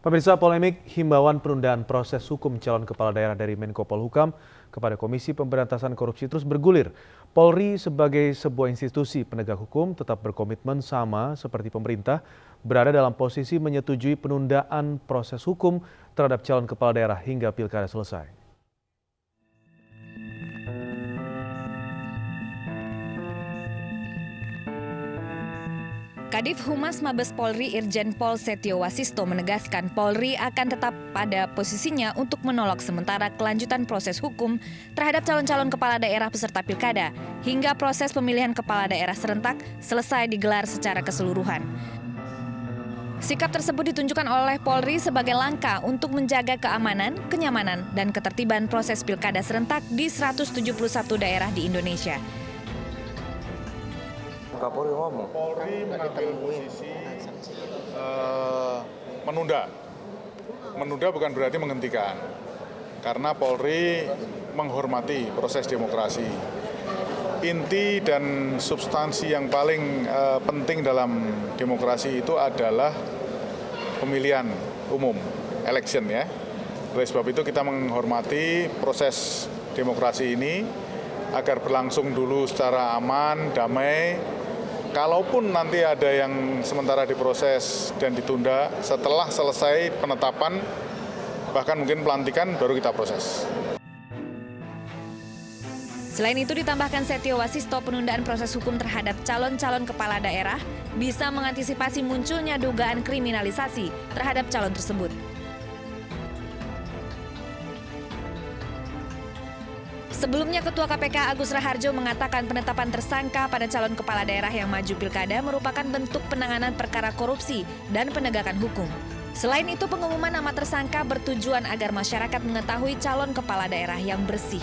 Pemirsa, polemik himbauan penundaan proses hukum calon kepala daerah dari Menko Polhukam kepada Komisi Pemberantasan Korupsi terus bergulir. Polri sebagai sebuah institusi penegak hukum tetap berkomitmen sama seperti pemerintah berada dalam posisi menyetujui penundaan proses hukum terhadap calon kepala daerah hingga pilkada selesai. Kadif Humas Mabes Polri Irjen Pol Setio Wasisto menegaskan Polri akan tetap pada posisinya untuk menolak sementara kelanjutan proses hukum terhadap calon-calon kepala daerah peserta pilkada hingga proses pemilihan kepala daerah serentak selesai digelar secara keseluruhan. Sikap tersebut ditunjukkan oleh Polri sebagai langkah untuk menjaga keamanan, kenyamanan, dan ketertiban proses pilkada serentak di 171 daerah di Indonesia. Kapolri ngomong. Polri mengambil posisi menunda. Menunda bukan berarti menghentikan. Karena Polri menghormati proses demokrasi. Inti dan substansi yang paling penting dalam demokrasi itu adalah pemilihan umum, election ya. Oleh sebab itu kita menghormati proses demokrasi ini agar berlangsung dulu secara aman, damai. Kalaupun nanti ada yang sementara diproses dan ditunda, setelah selesai penetapan, bahkan mungkin pelantikan, baru kita proses. Selain itu ditambahkan Setio Wasisto, penundaan proses hukum terhadap calon-calon kepala daerah bisa mengantisipasi munculnya dugaan kriminalisasi terhadap calon tersebut. Sebelumnya, Ketua KPK Agus Raharjo mengatakan penetapan tersangka pada calon kepala daerah yang maju pilkada merupakan bentuk penanganan perkara korupsi dan penegakan hukum. Selain itu, pengumuman nama tersangka bertujuan agar masyarakat mengetahui calon kepala daerah yang bersih.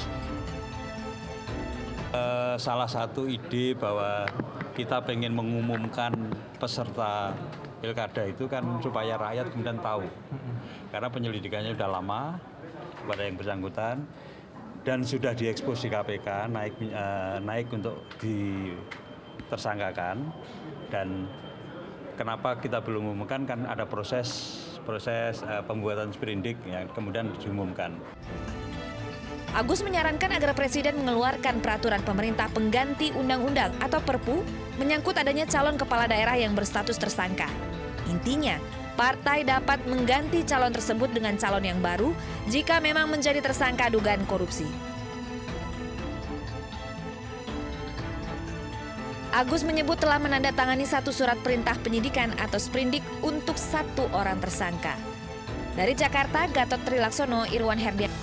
Salah satu ide bahwa kita pengen mengumumkan peserta pilkada itu kan supaya rakyat kemudian tahu. Karena penyelidikannya sudah lama kepada yang bersangkutan. Dan sudah diekspos di KPK, naik untuk ditersangkakan. Dan kenapa kita belum mengumumkan, kan ada proses pembuatan sprindik yang kemudian diumumkan. Agus menyarankan agar Presiden mengeluarkan peraturan pemerintah pengganti undang-undang atau Perpu menyangkut adanya calon kepala daerah yang berstatus tersangka. Intinya, partai dapat mengganti calon tersebut dengan calon yang baru jika memang menjadi tersangka dugaan korupsi. Agus menyebut telah menandatangani satu surat perintah penyidikan atau sprindik untuk satu orang tersangka. Dari Jakarta, Gatot Trilaksono, Irwan Herdian.